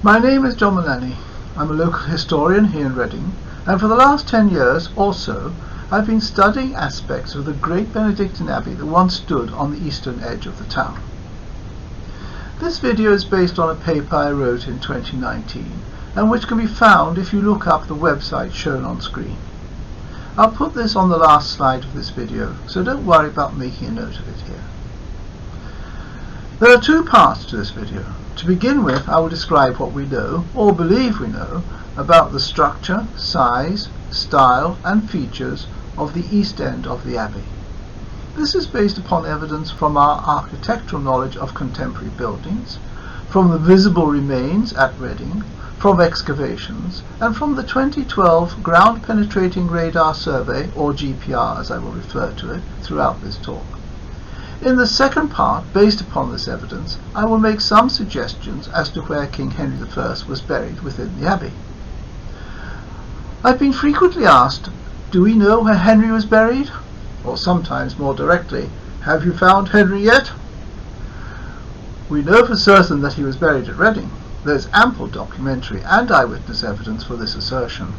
My name is John Mullany. I'm a local historian here in Reading, and for the last 10 years or so I've been studying aspects of the great Benedictine Abbey that once stood on the eastern edge of the town. This video is based on a paper I wrote in 2019 and which can be found if you look up the website shown on screen. I'll put this on the last slide of this video, so don't worry about making a note of it here. There are two parts to this video. To begin with, I will describe what we know, or believe we know, about the structure, size, style and features of the east end of the Abbey. This is based upon evidence from our architectural knowledge of contemporary buildings, from the visible remains at Reading, from excavations, and from the 2012 Ground Penetrating Radar Survey, or GPR as I will refer to it, throughout this talk. In the second part, based upon this evidence, I will make some suggestions as to where King Henry I was buried within the Abbey. I've been frequently asked, do we know where Henry was buried? Or sometimes more directly, have you found Henry yet? We know for certain that he was buried at Reading. There's ample documentary and eyewitness evidence for this assertion.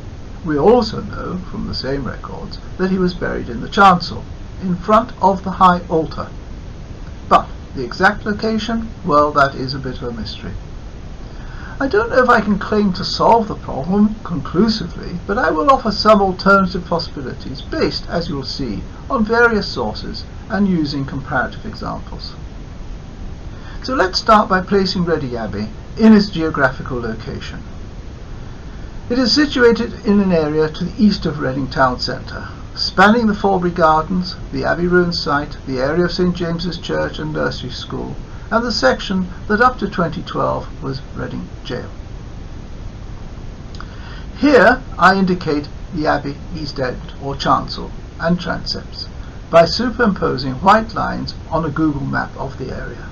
We also know, from the same records, that he was buried in the chancel, in front of the high altar. But the exact location, well, that is a bit of a mystery. I don't know if I can claim to solve the problem conclusively, but I will offer some alternative possibilities based, as you'll see, on various sources and using comparative examples. So let's start by placing Reading Abbey in its geographical location. It is situated in an area to the east of Reading town centre, spanning the Forbury Gardens, the Abbey ruins site, the area of St James's Church and Nursery School, and the section that up to 2012 was Reading Jail. Here I indicate the Abbey east end, or chancel, and transepts by superimposing white lines on a Google map of the area.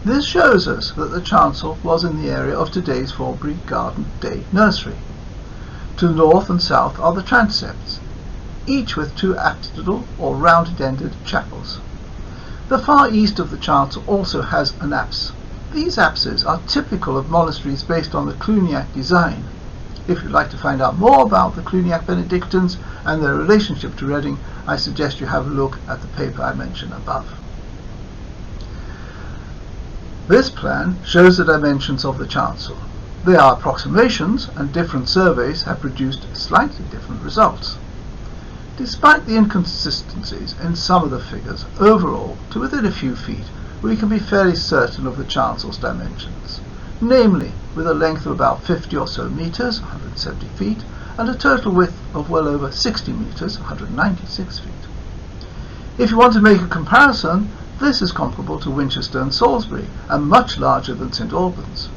This shows us that the chancel was in the area of today's Forbury Garden Day Nursery. To the north and south are the transepts, each with two apsidal or rounded-ended chapels. The far east of the chancel also has an apse. These apses are typical of monasteries based on the Cluniac design. If you'd like to find out more about the Cluniac Benedictines and their relationship to Reading, I suggest you have a look at the paper I mentioned above. This plan shows the dimensions of the chancel. They are approximations, and different surveys have produced slightly different results. Despite the inconsistencies in some of the figures, overall, to within a few feet, we can be fairly certain of the chancel's dimensions, namely with a length of about 50 or so metres, 170 feet, and a total width of well over 60 metres, 196 feet. If you want to make a comparison, this is comparable to Winchester and Salisbury, and much larger than St Albans.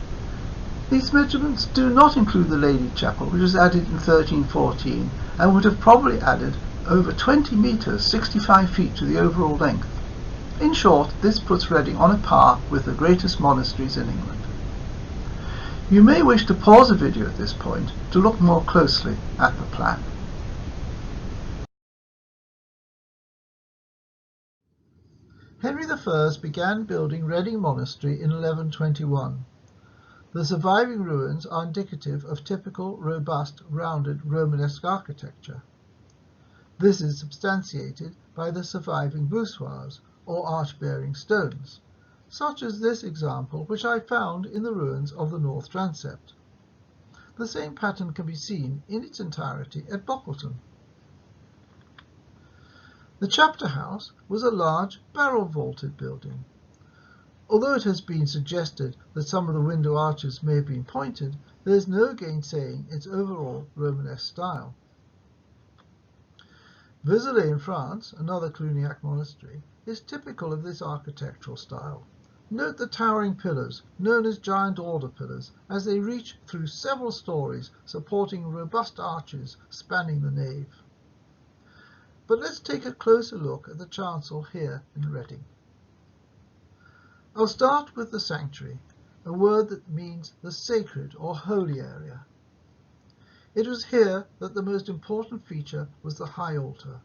These measurements do not include the Lady Chapel, which was added in 1314 and would have probably added over 20 metres, 65 feet to the overall length. In short, this puts Reading on a par with the greatest monasteries in England. You may wish to pause the video at this point to look more closely at the plan. Henry I began building Reading Monastery in 1121. The surviving ruins are indicative of typical, robust, rounded Romanesque architecture. This is substantiated by the surviving voussoirs, or arch-bearing stones, such as this example which I found in the ruins of the north transept. The same pattern can be seen in its entirety at Bockleton. The chapter house was a large barrel-vaulted building. Although it has been suggested that some of the window arches may have been pointed, there is no gainsaying its overall Romanesque style. Visualise in France, another Cluniac monastery, is typical of this architectural style. Note the towering pillars, known as giant order pillars, as they reach through several stories, supporting robust arches spanning the nave. But let's take a closer look at the chancel here in Reading. I'll start with the sanctuary, a word that means the sacred or holy area. It was here that the most important feature was the high altar.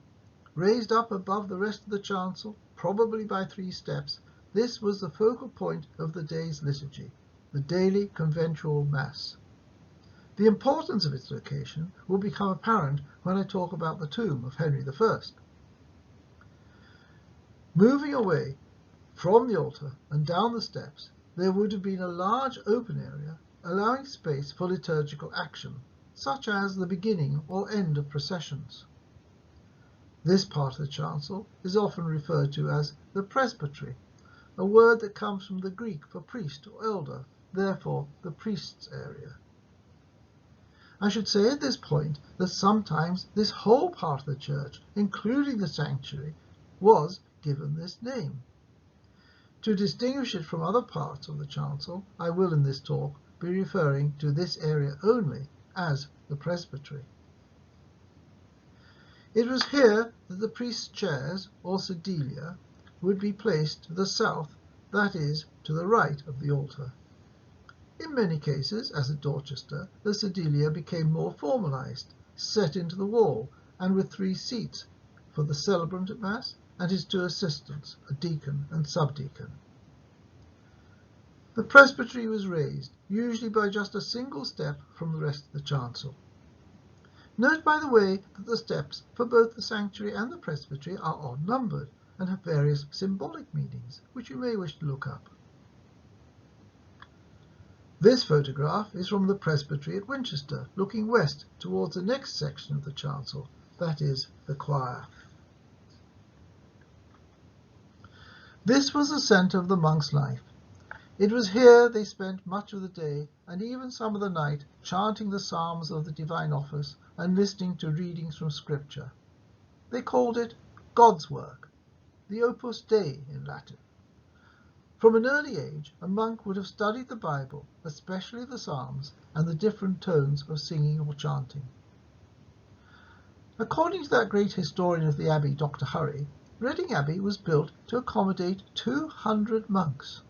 Raised up above the rest of the chancel, probably by 3 steps, this was the focal point of the day's liturgy, the daily conventual Mass. The importance of its location will become apparent when I talk about the tomb of Henry I. Moving away from the altar and down the steps, there would have been a large open area allowing space for liturgical action, such as the beginning or end of processions. This part of the chancel is often referred to as the presbytery, a word that comes from the Greek for priest or elder, therefore the priest's area. I should say at this point that sometimes this whole part of the church, including the sanctuary, was given this name. To distinguish it from other parts of the chancel, I will in this talk be referring to this area only as the presbytery. It was here that the priest's chairs, or sedilia, would be placed to the south, that is, to the right of the altar. In many cases, as at Dorchester, the sedilia became more formalized, set into the wall, and with 3 seats for the celebrant at Mass and his 2 assistants, a deacon and subdeacon. The presbytery was raised, usually by just a single step from the rest of the chancel. Note, by the way, that the steps for both the sanctuary and the presbytery are odd-numbered and have various symbolic meanings, which you may wish to look up. This photograph is from the presbytery at Winchester, looking west towards the next section of the chancel, that is, the choir. This was the centre of the monks' life. It was here they spent much of the day, and even some of the night, chanting the psalms of the divine office and listening to readings from Scripture. They called it God's work, the Opus Dei in Latin. From an early age, a monk would have studied the Bible, especially the Psalms, and the different tones of singing or chanting. According to that great historian of the Abbey, Dr. Hurry, Reading Abbey was built to accommodate 200 monks.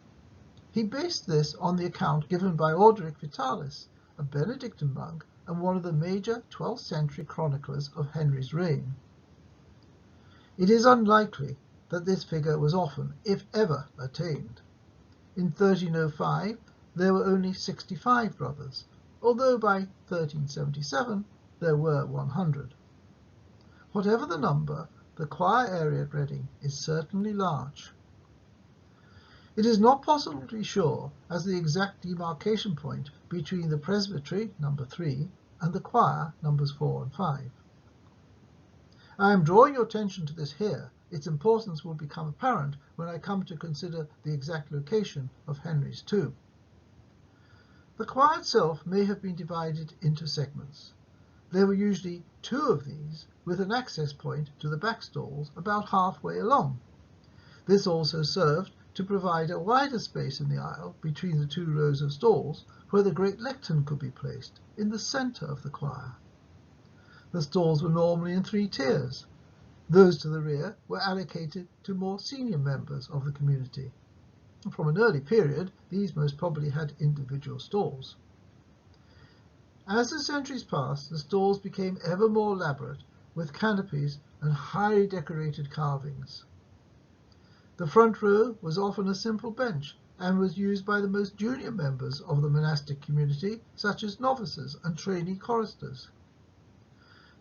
He based this on the account given by Orderic Vitalis, a Benedictine monk and one of the major 12th century chroniclers of Henry's reign. It is unlikely that this figure was often, if ever, attained. In 1305 there were only 65 brothers, although by 1377 there were 100. Whatever the number, the choir area at Reading is certainly large. It is not possible to be sure as the exact demarcation point between the presbytery, number 3, and the choir, numbers 4 and 5. I am drawing your attention to this here. Its importance will become apparent when I come to consider the exact location of Henry's tomb. The choir itself may have been divided into segments. There were usually 2 of these, with an access point to the back stalls about halfway along. This also served to provide a wider space in the aisle between the 2 rows of stalls where the great lectern could be placed, in the centre of the choir. The stalls were normally in 3 tiers. Those to the rear were allocated to more senior members of the community. From an early period, these most probably had individual stalls. As the centuries passed, the stalls became ever more elaborate, with canopies and highly decorated carvings. The front row was often a simple bench and was used by the most junior members of the monastic community, such as novices and trainee choristers.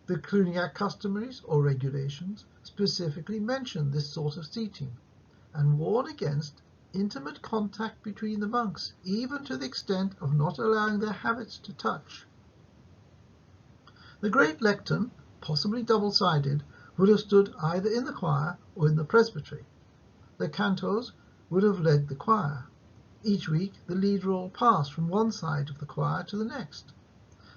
The Cluniac customaries or regulations specifically mention this sort of seating and warn against intimate contact between the monks, even to the extent of not allowing their habits to touch. The great lectern, possibly double-sided, would have stood either in the choir or in the presbytery. The cantos would have led the choir. Each week the leader all passed from one side of the choir to the next.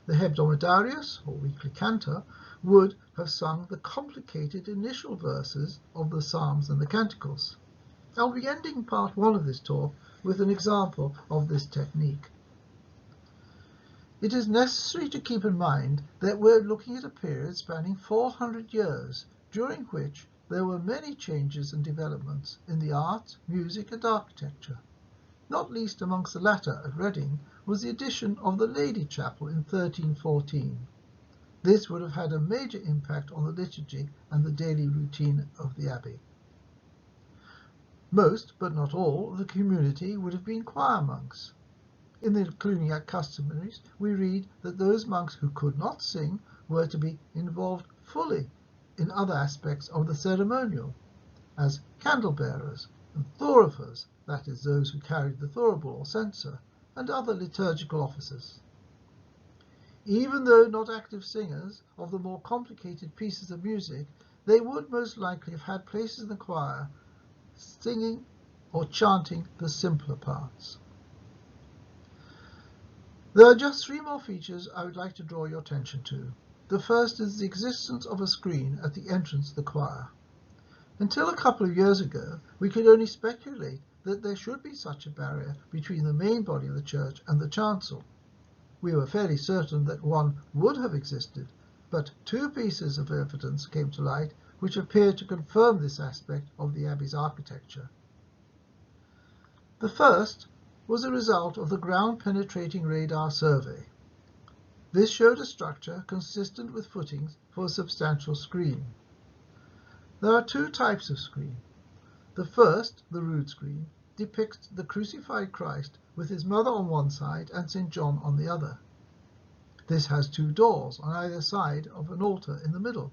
The hebdomadarius, or weekly cantor, would have sung the complicated initial verses of the psalms and the canticles. I'll be ending part 1 of this talk with an example of this technique. It is necessary to keep in mind that we're looking at a period spanning 400 years, during which there were many changes and developments in the arts, music and architecture. Not least amongst the latter at Reading was the addition of the Lady Chapel in 1314. This would have had a major impact on the liturgy and the daily routine of the abbey. Most, but not all, of the community would have been choir monks. In the Cluniac Customaries, we read that those monks who could not sing were to be involved fully in other aspects of the ceremonial, as candle-bearers and thorifers, that is, those who carried the thurible or censer, and other liturgical offices. Even though not active singers of the more complicated pieces of music, they would most likely have had places in the choir, singing or chanting the simpler parts. There are just 3 more features I would like to draw your attention to. The first is the existence of a screen at the entrance to the choir. Until a couple of years ago, we could only speculate that there should be such a barrier between the main body of the church and the chancel. We were fairly certain that one would have existed, but 2 pieces of evidence came to light which appeared to confirm this aspect of the abbey's architecture. The first was a result of the ground-penetrating radar survey. This showed a structure consistent with footings for a substantial screen. There are 2 types of screen. The first, the rood screen, depicts the crucified Christ with his mother on one side and St. John on the other. This has 2 doors on either side of an altar in the middle.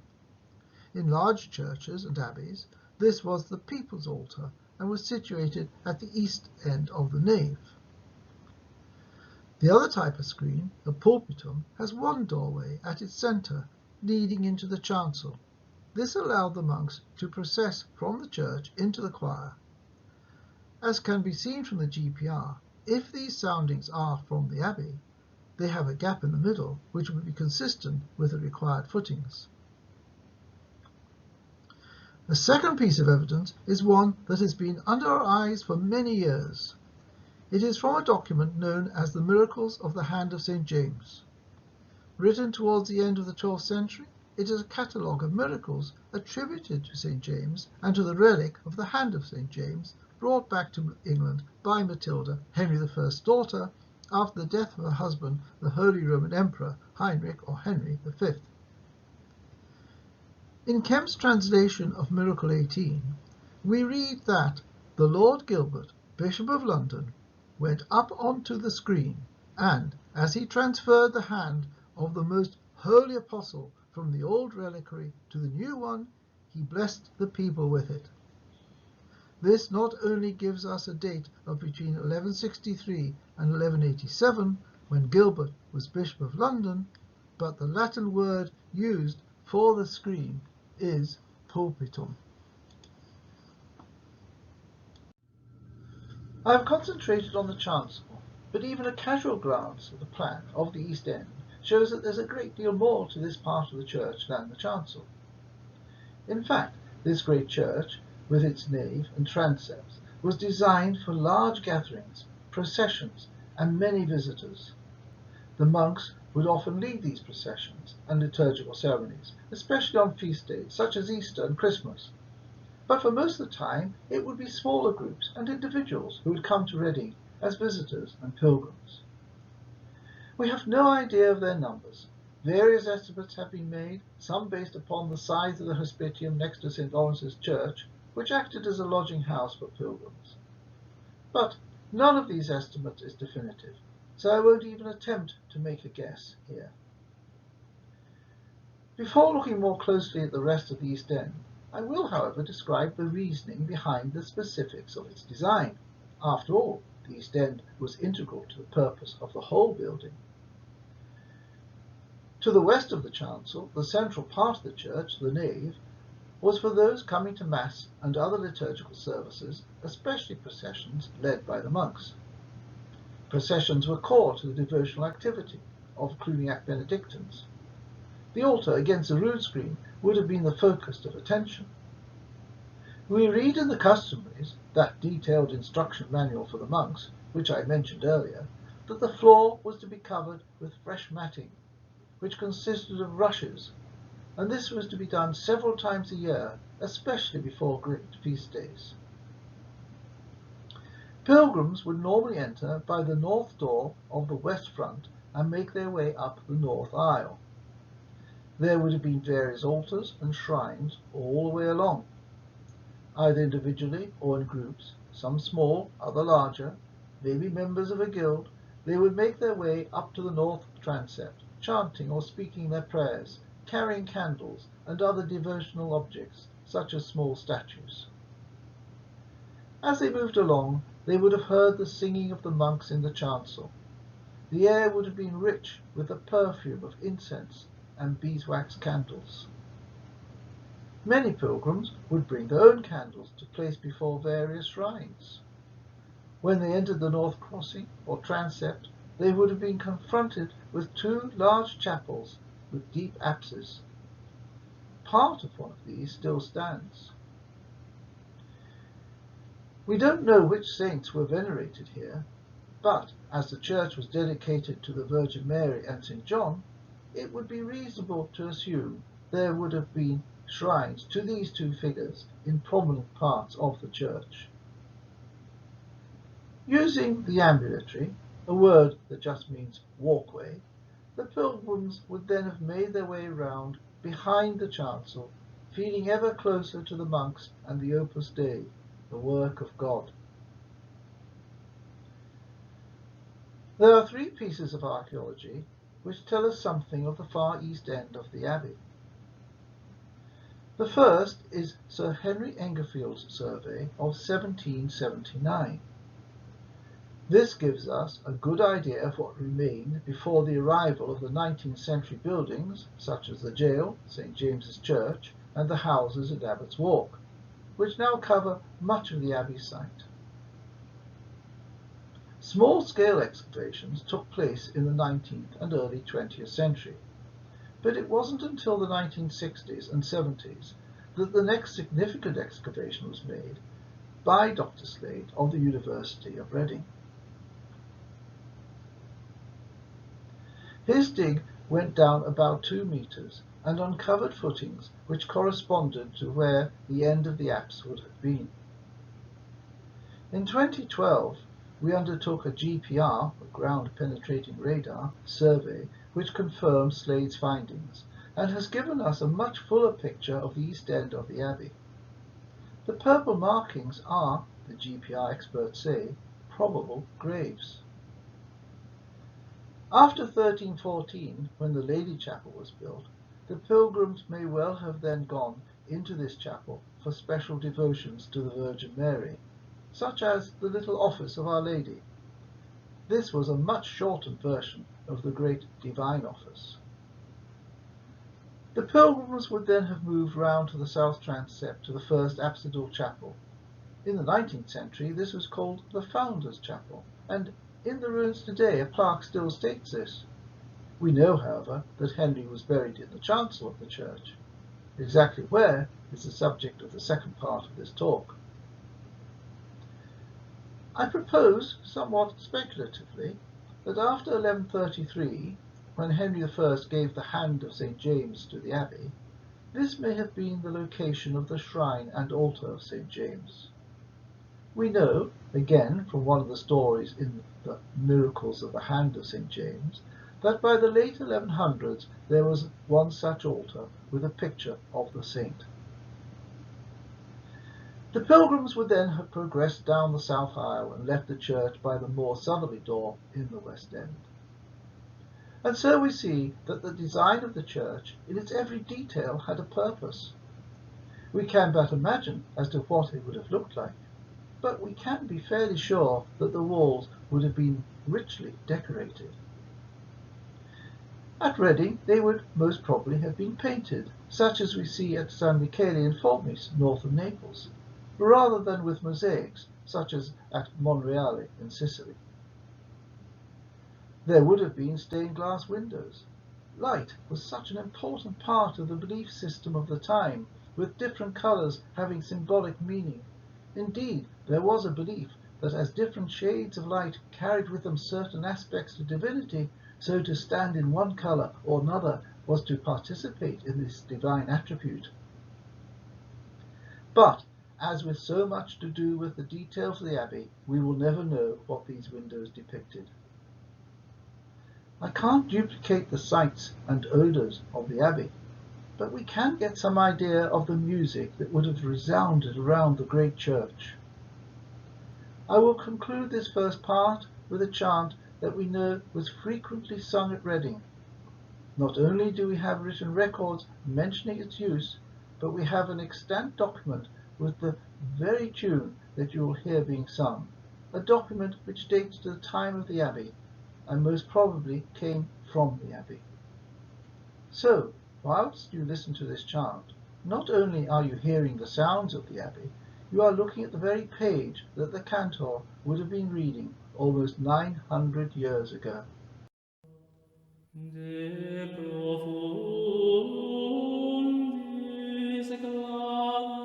In large churches and abbeys, this was the people's altar and was situated at the east end of the nave. The other type of screen, the pulpitum, has 1 doorway at its centre, leading into the chancel. This allowed the monks to process from the church into the choir. As can be seen from the GPR, if these soundings are from the abbey, they have a gap in the middle which would be consistent with the required footings. The second piece of evidence is one that has been under our eyes for many years. It is from a document known as the Miracles of the Hand of St. James. Written towards the end of the 12th century, it is a catalogue of miracles attributed to St. James and to the relic of the hand of St. James, brought back to England by Matilda, Henry I's daughter, after the death of her husband, the Holy Roman Emperor Heinrich or Henry V. In Kemp's translation of Miracle 18, we read that the Lord Gilbert, Bishop of London, went up onto the screen, and, as he transferred the hand of the most holy apostle from the old reliquary to the new one, he blessed the people with it. This not only gives us a date of between 1163 and 1187, when Gilbert was Bishop of London, but the Latin word used for the screen is pulpitum. I have concentrated on the chancel, but even a casual glance at the plan of the East End shows that there's a great deal more to this part of the church than the chancel. In fact, this great church, with its nave and transepts, was designed for large gatherings, processions, and many visitors. The monks would often lead these processions and liturgical ceremonies, especially on feast days such as Easter and Christmas. But for most of the time, it would be smaller groups and individuals who would come to Reading as visitors and pilgrims. We have no idea of their numbers. Various estimates have been made, some based upon the size of the hospitium next to St. Lawrence's Church, which acted as a lodging house for pilgrims. But none of these estimates is definitive, so I won't even attempt to make a guess here. Before looking more closely at the rest of the East End, I will, however, describe the reasoning behind the specifics of its design. After all, the East End was integral to the purpose of the whole building. To the west of the chancel, the central part of the church, the nave, was for those coming to Mass and other liturgical services, especially processions led by the monks. Processions were core to the devotional activity of Cluniac Benedictines. The altar against the rood screen would have been the focus of attention. We read in the Customaries, that detailed instruction manual for the monks, which I mentioned earlier, that the floor was to be covered with fresh matting, which consisted of rushes, and this was to be done several times a year, especially before great feast days. Pilgrims would normally enter by the north door of the west front and make their way up the north aisle. There would have been various altars and shrines all the way along, either individually or in groups, some small, other larger, maybe members of a guild. They would make their way up to the north transept, chanting or speaking their prayers, carrying candles and other devotional objects, such as small statues. As they moved along, they would have heard the singing of the monks in the chancel. The air would have been rich with the perfume of incense and beeswax candles. Many pilgrims would bring their own candles to place before various shrines. When they entered the north crossing or transept, they would have been confronted with two large chapels with deep apses. Part of one of these still stands. We don't know which saints were venerated here, but as the church was dedicated to the Virgin Mary and St. John, it would be reasonable to assume there would have been shrines to these two figures in prominent parts of the church. Using the ambulatory, a word that just means walkway, the pilgrims would then have made their way round behind the chancel, feeling ever closer to the monks and the Opus Dei, the work of God. There are three pieces of archaeology which tell us something of the far east end of the abbey. The first is Sir Henry Engafield's survey of 1779. This gives us a good idea of what remained before the arrival of the 19th century buildings, such as the jail, St. James's Church, and the houses at Abbott's Walk, which now cover much of the abbey site. Small-scale excavations took place in the 19th and early 20th century, but it wasn't until the 1960s and 70s that the next significant excavation was made by Dr. Slade of the University of Reading. His dig went down about 2 meters and uncovered footings which corresponded to where the end of the apse would have been. In 2012, we undertook a GPR, a ground-penetrating radar, survey which confirmed Slade's findings and has given us a much fuller picture of the east end of the abbey. The purple markings are, the GPR experts say, probable graves. After 1314, when the Lady Chapel was built, the pilgrims may well have then gone into this chapel for special devotions to the Virgin Mary, such as the little office of Our Lady. This was a much shortened version of the great Divine Office. The pilgrims would then have moved round to the south transept to the first apsidal chapel. In the 19th century, this was called the Founder's Chapel, and in the ruins today a plaque still states this. We know, however, that Henry was buried in the chancel of the church. Exactly where is the subject of the second part of this talk. I propose, somewhat speculatively, that after 1133, when Henry I gave the hand of St. James to the abbey, this may have been the location of the shrine and altar of St. James. We know, again from one of the stories in the Miracles of the Hand of St. James, that by the late 1100s there was one such altar with a picture of the saint. The pilgrims would then have progressed down the south aisle and left the church by the more southerly door in the west end. And so we see that the design of the church in its every detail had a purpose. We can but imagine as to what it would have looked like, but we can be fairly sure that the walls would have been richly decorated. At Reading they would most probably have been painted, such as we see at San Michele in Formis, north of Naples, rather than with mosaics, such as at Monreale in Sicily. There would have been stained glass windows. Light was such an important part of the belief system of the time, with different colours having symbolic meaning. Indeed, there was a belief that as different shades of light carried with them certain aspects of divinity, so to stand in one colour or another was to participate in this divine attribute. But, as with so much to do with the details of the Abbey, we will never know what these windows depicted. I can't duplicate the sights and odours of the Abbey, but we can get some idea of the music that would have resounded around the great church. I will conclude this first part with a chant that we know was frequently sung at Reading. Not only do we have written records mentioning its use, but we have an extant document with the very tune that you will hear being sung, a document which dates to the time of the Abbey, and most probably came from the Abbey. So, whilst you listen to this chant, not only are you hearing the sounds of the Abbey, you are looking at the very page that the cantor would have been reading almost 900 years ago. De profundis gravi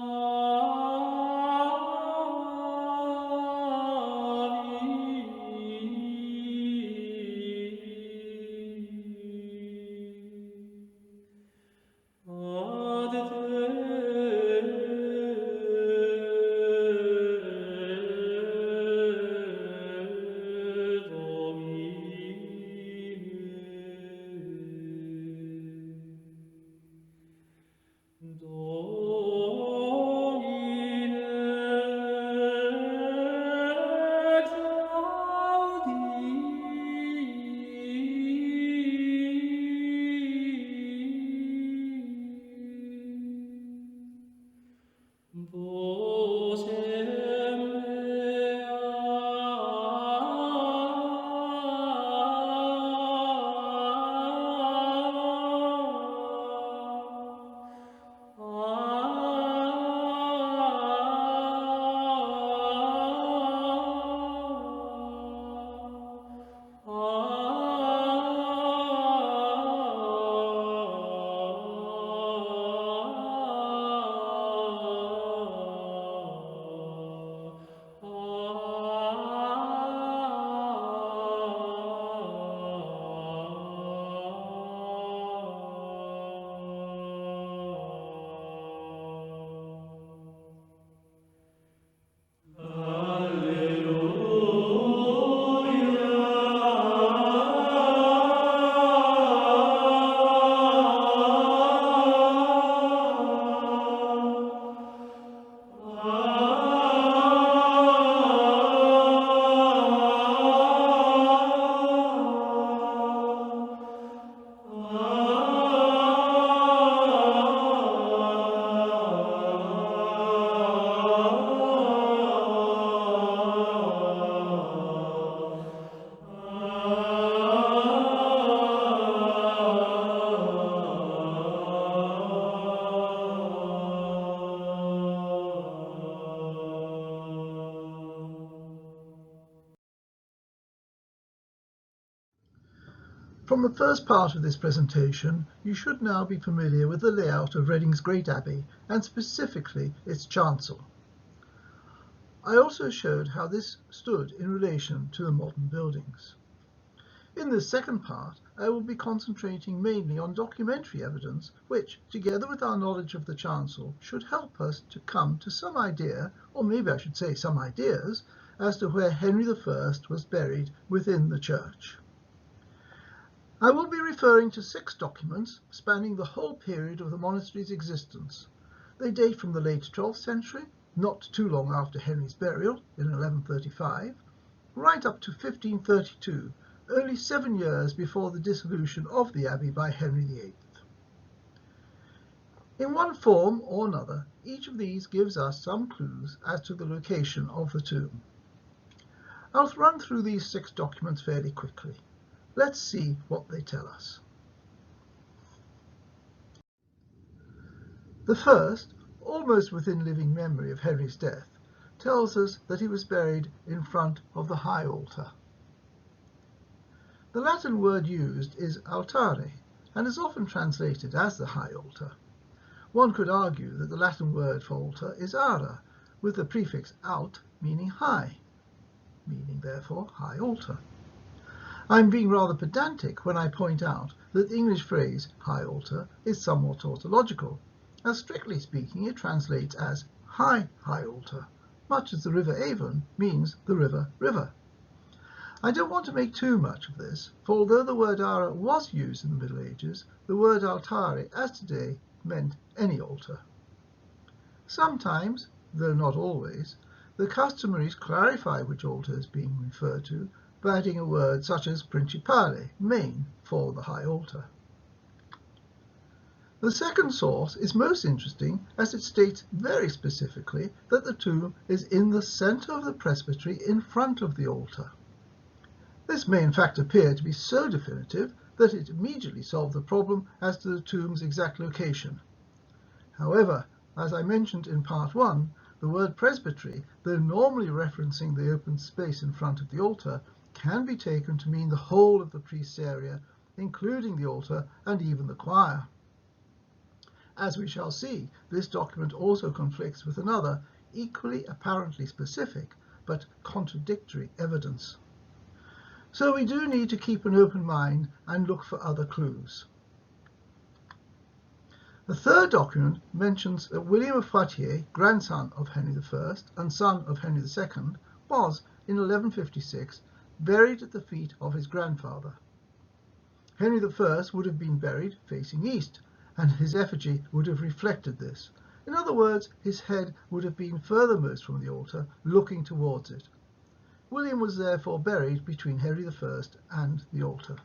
ad te, From the first part of this presentation, you should now be familiar with the layout of Reading's Great Abbey and specifically its chancel. I also showed how this stood in relation to the modern buildings. In this second part, I will be concentrating mainly on documentary evidence which, together with our knowledge of the chancel, should help us to come to some idea, or maybe I should say some ideas, as to where Henry I was buried within the church. I will be referring to 6 documents spanning the whole period of the monastery's existence. They date from the late 12th century, not too long after Henry's burial in 1135, right up to 1532, only 7 years before the dissolution of the abbey by Henry VIII. In one form or another, each of these gives us some clues as to the location of the tomb. I'll run through these 6 documents fairly quickly. Let's see what they tell us. The first, almost within living memory of Henry's death, tells us that he was buried in front of the high altar. The Latin word used is altare, and is often translated as the high altar. One could argue that the Latin word for altar is ara, with the prefix alt meaning high, meaning therefore high altar. I'm being rather pedantic when I point out that the English phrase high altar is somewhat tautological, as strictly speaking it translates as high altar, much as the River Avon means the river. I don't want to make too much of this, for although the word ara was used in the Middle Ages, the word altare, as today, meant any altar. Sometimes, though not always, the customaries clarify which altar is being referred to by adding a word such as principale, main, for the high altar. The second source is most interesting as it states very specifically that the tomb is in the centre of the presbytery in front of the altar. This may in fact appear to be so definitive that it immediately solved the problem as to the tomb's exact location. However, as I mentioned in part 1, the word presbytery, though normally referencing the open space in front of the altar, can be taken to mean the whole of the priest's area, including the altar and even the choir. As we shall see, this document also conflicts with another, equally apparently specific, but contradictory evidence. So we do need to keep an open mind and look for other clues. The third document mentions that William of Poitiers, grandson of Henry I and son of Henry II, was, in 1156, buried at the feet of his grandfather. Henry I would have been buried facing east, and his effigy would have reflected this. In other words, his head would have been furthermost from the altar, looking towards it. William was therefore buried between Henry I and the altar.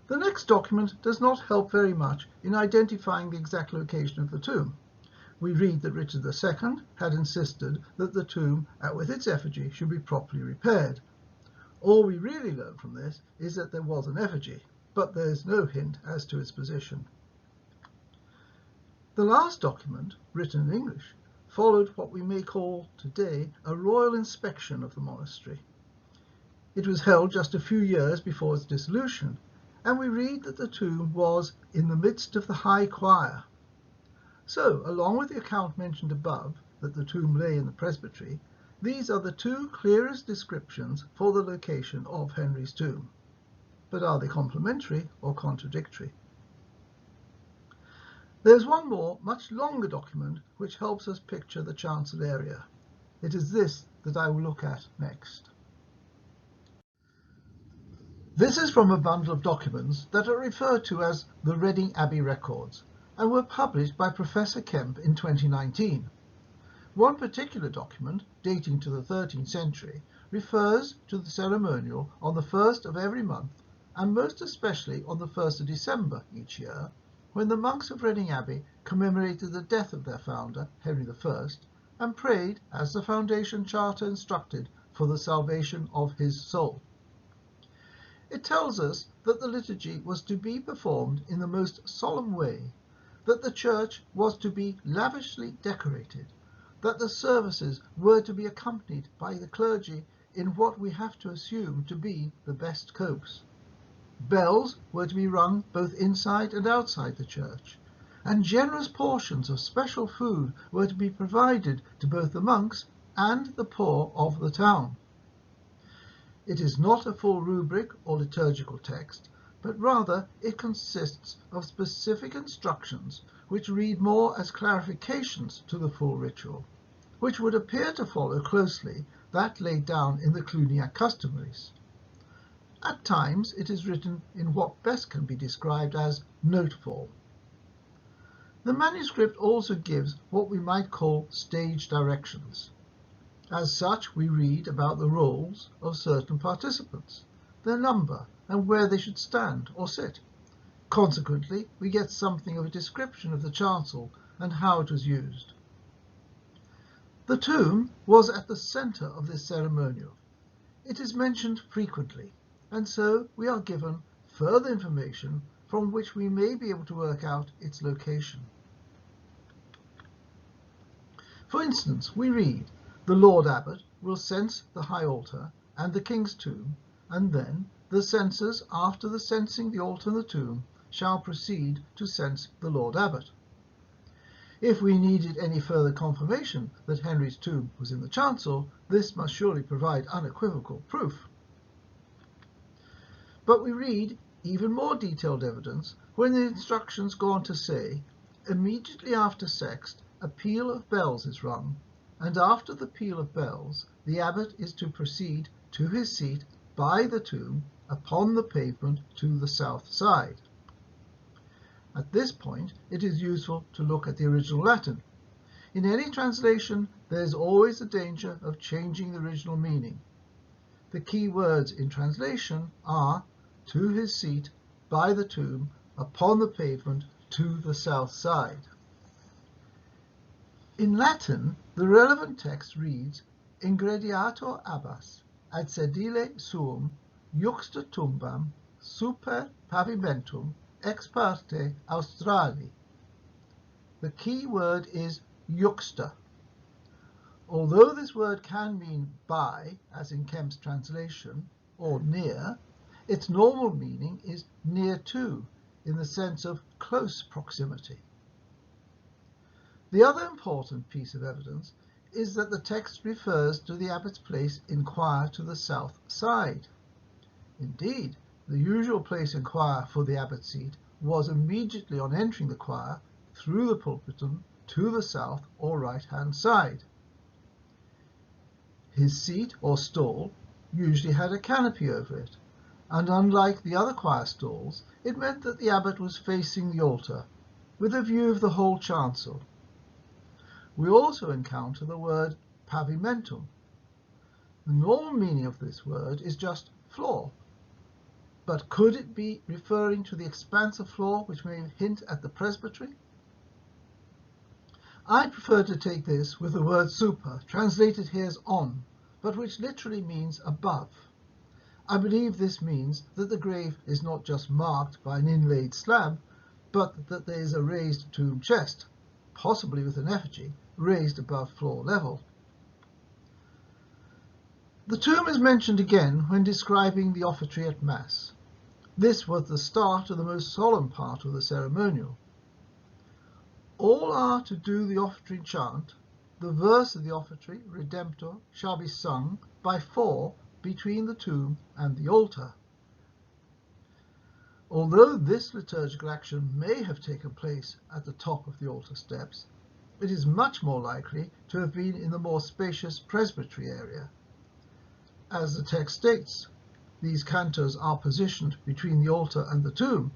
The next document does not help very much in identifying the exact location of the tomb. We read that Richard II had insisted that the tomb, with its effigy, should be properly repaired. All we really learn from this is that there was an effigy, but there is no hint as to its position. The last document, written in English, followed what we may call today a royal inspection of the monastery. It was held just a few years before its dissolution, and we read that the tomb was in the midst of the high choir. So, along with the account mentioned above, that the tomb lay in the presbytery, these are the two clearest descriptions for the location of Henry's tomb. But are they complementary or contradictory? There's one more, much longer document which helps us picture the chancel area. It is this that I will look at next. This is from a bundle of documents that are referred to as the Reading Abbey records and were published by Professor Kemp in 2019. One particular document, dating to the 13th century, refers to the ceremonial on the 1st of every month, and most especially on the 1st of December each year, when the monks of Reading Abbey commemorated the death of their founder, Henry I, and prayed, as the foundation charter instructed, for the salvation of his soul. It tells us that the liturgy was to be performed in the most solemn way, that the church was to be lavishly decorated, that the services were to be accompanied by the clergy in what we have to assume to be the best copes. Bells were to be rung both inside and outside the church, and generous portions of special food were to be provided to both the monks and the poor of the town. It is not a full rubric or liturgical text, but rather it consists of specific instructions which read more as clarifications to the full ritual, which would appear to follow closely that laid down in the Cluniac Customaries. At times it is written in what best can be described as note form. The manuscript also gives what we might call stage directions. As such, we read about the roles of certain participants, their number, and where they should stand or sit. Consequently, we get something of a description of the chancel and how it was used. The tomb was at the centre of this ceremonial. It is mentioned frequently, and so we are given further information from which we may be able to work out its location. For instance, we read, "The Lord Abbot will cense the high altar and the king's tomb, and then the censors, after the censing the altar and the tomb, shall proceed to cense the Lord Abbot." If we needed any further confirmation that Henry's tomb was in the chancel, this must surely provide unequivocal proof. But we read even more detailed evidence when the instructions go on to say, "Immediately after sext, a peal of bells is rung, and after the peal of bells, the abbot is to proceed to his seat by the tomb upon the pavement to the south side." At this point, it is useful to look at the original Latin. In any translation, there is always a danger of changing the original meaning. The key words in translation are "to his seat, by the tomb, upon the pavement, to the south side." In Latin, the relevant text reads, "Ingrediator abbas, ad sedile suum, juxta tumbam, super pavimentum, ex parte Australi." The key word is juxta. Although this word can mean by, as in Kemp's translation, or near, its normal meaning is near to, in the sense of close proximity. The other important piece of evidence is that the text refers to the abbot's place in choir to the south side. Indeed, the usual place in choir for the abbot's seat was immediately on entering the choir through the pulpitum to the south or right-hand side. His seat or stall usually had a canopy over it, and unlike the other choir stalls, it meant that the abbot was facing the altar, with a view of the whole chancel. We also encounter the word pavimentum. The normal meaning of this word is just floor, but could it be referring to the expanse of floor which may hint at the presbytery? I prefer to take this with the word super, translated here as on, but which literally means above. I believe this means that the grave is not just marked by an inlaid slab, but that there is a raised tomb chest, possibly with an effigy, raised above floor level. The tomb is mentioned again when describing the offertory at Mass. This was the start of the most solemn part of the ceremonial. All are to do the offertory chant. The verse of the offertory, Redemptor, shall be sung by 4 between the tomb and the altar. Although this liturgical action may have taken place at the top of the altar steps, it is much more likely to have been in the more spacious presbytery area. As the text states, these cantos are positioned between the altar and the tomb.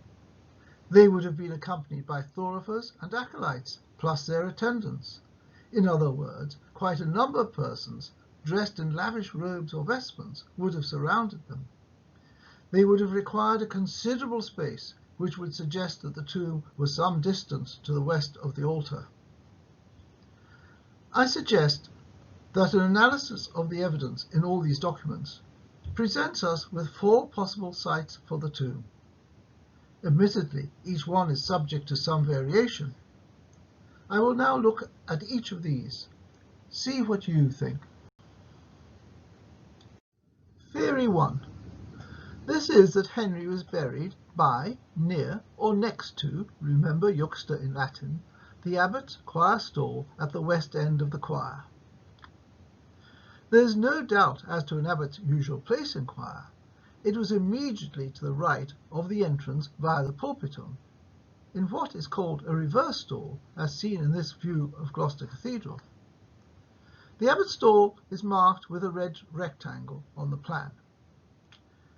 They would have been accompanied by thorifers and acolytes, plus their attendants. In other words, quite a number of persons, dressed in lavish robes or vestments, would have surrounded them. They would have required a considerable space, which would suggest that the tomb was some distance to the west of the altar. I suggest that an analysis of the evidence in all these documents presents us with 4 possible sites for the tomb. Admittedly, each one is subject to some variation. I will now look at each of these. See what you think. Theory 1. This is that Henry was buried by, near, or next to, remember juxta in Latin, the abbot's choir stall at the west end of the choir. There is no doubt as to an abbot's usual place in choir. It was immediately to the right of the entrance via the pulpitum, in what is called a reverse stall, as seen in this view of Gloucester Cathedral. The abbot's stall is marked with a red rectangle on the plan.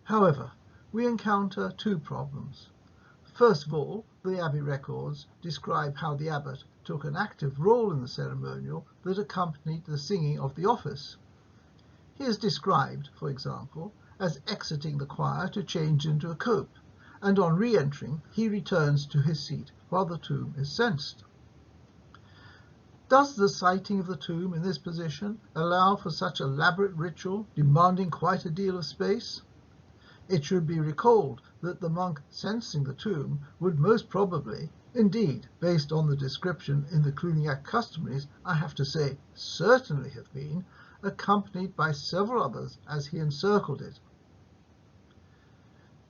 However, we encounter 2 problems. First of all, the Abbey records describe how the abbot took an active role in the ceremonial that accompanied the singing of the office. He is described, for example, as exiting the choir to change into a cope, and on re-entering he returns to his seat while the tomb is censed. Does the siting of the tomb in this position allow for such elaborate ritual demanding quite a deal of space? It should be recalled that the monk censing the tomb would most probably, Indeed, based on the description in the Cluniac Customaries, I have to say certainly have been, accompanied by several others as he encircled it.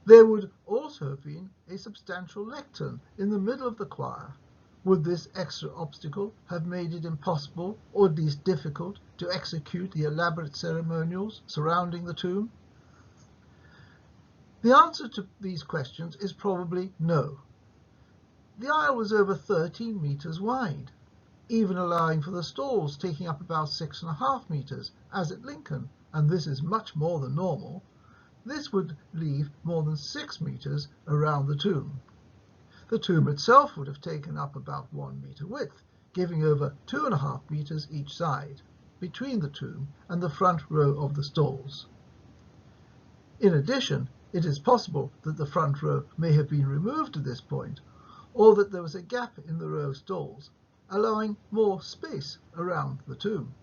There would also have been a substantial lectern in the middle of the choir. Would this extra obstacle have made it impossible, or at least difficult, to execute the elaborate ceremonials surrounding the tomb? The answer to these questions is probably no. The aisle was over 13 metres wide, even allowing for the stalls taking up about 6.5 metres, as at Lincoln, and this is much more than normal. This would leave more than 6 metres around the tomb. The tomb itself would have taken up about 1 metre width, giving over 2.5 metres each side, between the tomb and the front row of the stalls. In addition, it is possible that the front row may have been removed at this point, or that there was a gap in the row of stalls, allowing more space around the tomb.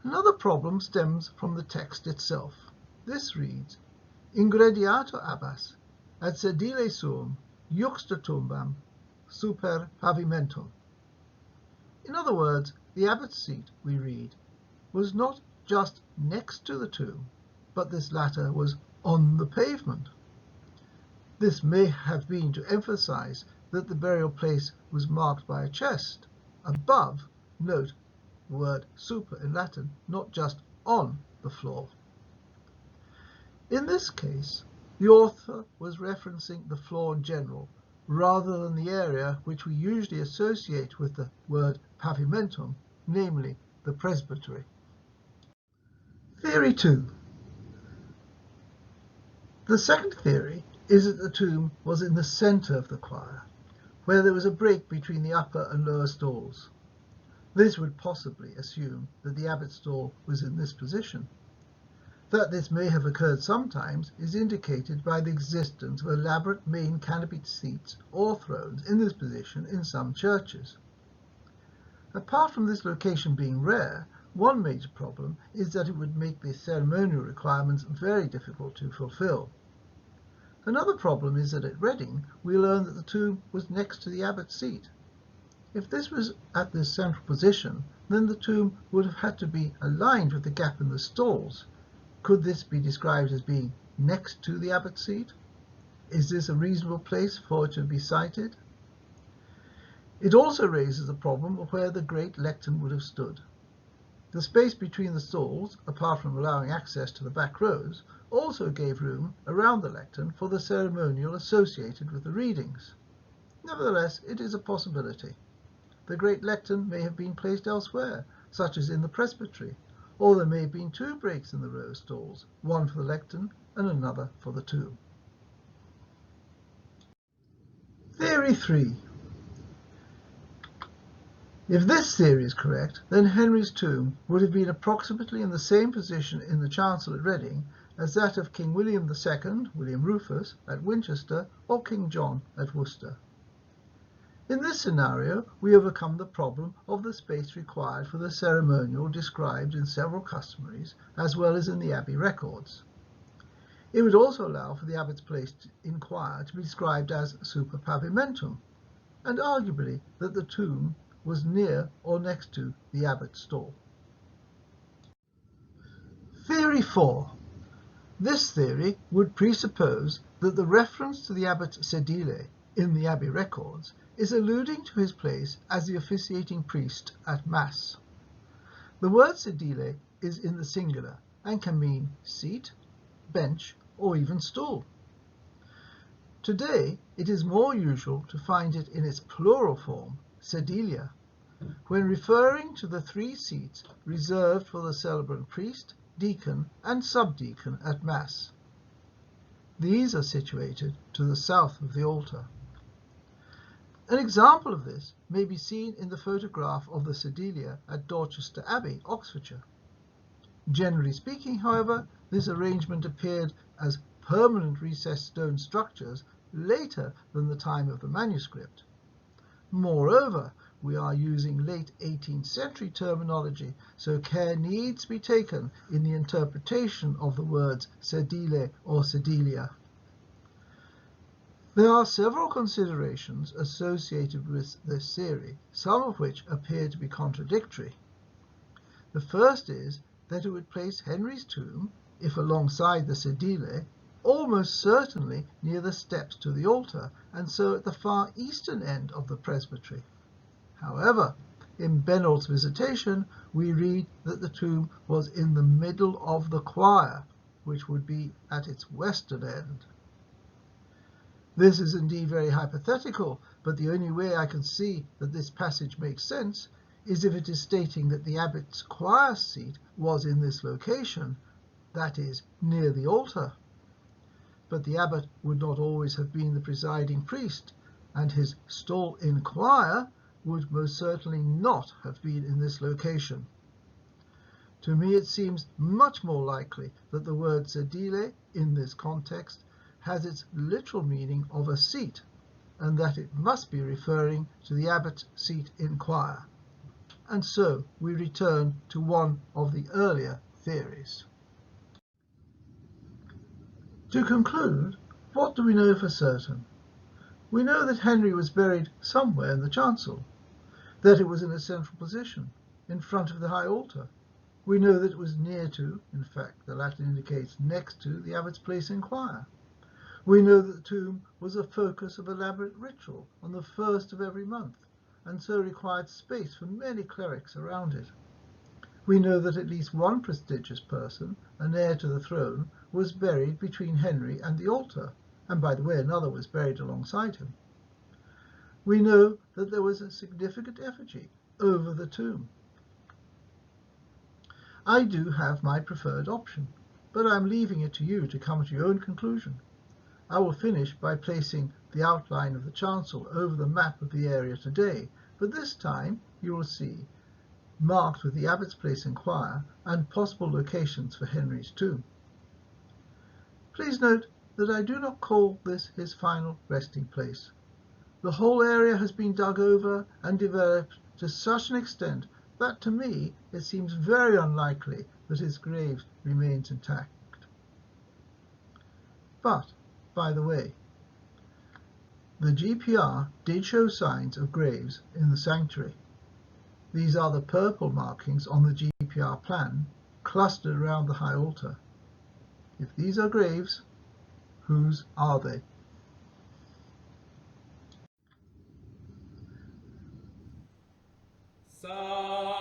Another problem stems from the text itself. This reads, Ingrediatur abbas, ad sedile suum, juxta tumbam, super pavimentum. In other words, the abbot's seat, we read, was not just next to the tomb, but this latter was on the pavement. This may have been to emphasize that the burial place was marked by a chest above, note the word super in Latin, not just on the floor. In this case, the author was referencing the floor in general, rather than the area which we usually associate with the word pavimentum, namely the presbytery. Theory 2. The second theory is that the tomb was in the centre of the choir, where there was a break between the upper and lower stalls. This would possibly assume that the abbot's stall was in this position. That this may have occurred sometimes is indicated by the existence of elaborate main canopied seats or thrones in this position in some churches. Apart from this location being rare, one major problem is that it would make the ceremonial requirements very difficult to fulfill. Another problem is that at Reading we learn that the tomb was next to the abbot's seat. If this was at this central position, then the tomb would have had to be aligned with the gap in the stalls. Could this be described as being next to the abbot's seat? Is this a reasonable place for it to be sited? It also raises the problem of where the great lectern would have stood. The space between the stalls, apart from allowing access to the back rows, also gave room around the lectern for the ceremonial associated with the readings. Nevertheless, it is a possibility. The great lectern may have been placed elsewhere, such as in the presbytery, or there may have been 2 breaks in the row stalls, one for the lectern and another for the tomb. Theory 3. If this theory is correct, then Henry's tomb would have been approximately in the same position in the chancel at Reading as that of King William II, William Rufus, at Winchester, or King John at Worcester. In this scenario, we overcome the problem of the space required for the ceremonial described in several customaries, as well as in the Abbey records. It would also allow for the abbot's place in choir to be described as super pavimentum, and arguably that the tomb was near or next to the abbot's stall. Theory 4. This theory would presuppose that the reference to the abbot's sedile in the Abbey records is alluding to his place as the officiating priest at Mass. The word sedile is in the singular and can mean seat, bench, or even stool. Today, it is more usual to find it in its plural form, sedilia, when referring to the 3 seats reserved for the celebrant priest, deacon, and subdeacon at Mass. These are situated to the south of the altar. An example of this may be seen in the photograph of the sedilia at Dorchester Abbey, Oxfordshire. Generally speaking, however, this arrangement appeared as permanent recessed stone structures later than the time of the manuscript. Moreover, we are using late 18th century terminology, so care needs to be taken in the interpretation of the words sedile or sedilia. There are several considerations associated with this theory, some of which appear to be contradictory. The first is that it would place Henry's tomb, if alongside the sedile, almost certainly near the steps to the altar, and so at the far eastern end of the presbytery. However, in Bennold's Visitation, we read that the tomb was in the middle of the choir, which would be at its western end. This is indeed very hypothetical, but the only way I can see that this passage makes sense is if it is stating that the abbot's choir seat was in this location, that is, near the altar. But the abbot would not always have been the presiding priest, and his stall in choir would most certainly not have been in this location. To me it seems much more likely that the word sedile in this context has its literal meaning of a seat, and that it must be referring to the abbot's seat in choir. And so we return to one of the earlier theories. To conclude, what do we know for certain? We know that Henry was buried somewhere in the chancel, that it was in a central position, in front of the high altar. We know that it was near to, in fact the Latin indicates next to, the abbot's place in choir. We know that the tomb was a focus of elaborate ritual on the first of every month, and so required space for many clerics around it. We know that at least one prestigious person, an heir to the throne, was buried between Henry and the altar, and by the way another was buried alongside him. We know that there was a significant effigy over the tomb. I do have my preferred option, but I am leaving it to you to come to your own conclusion. I will finish by placing the outline of the chancel over the map of the area today, but this time you will see marked with the abbot's place in choir and possible locations for Henry's tomb. Please note that I do not call this his final resting place. The whole area has been dug over and developed to such an extent that to me it seems very unlikely that his grave remains intact. But, by the way, the GPR did show signs of graves in the sanctuary. These are the purple markings on the GPR plan clustered around the high altar. If these are graves, whose are they? Salve.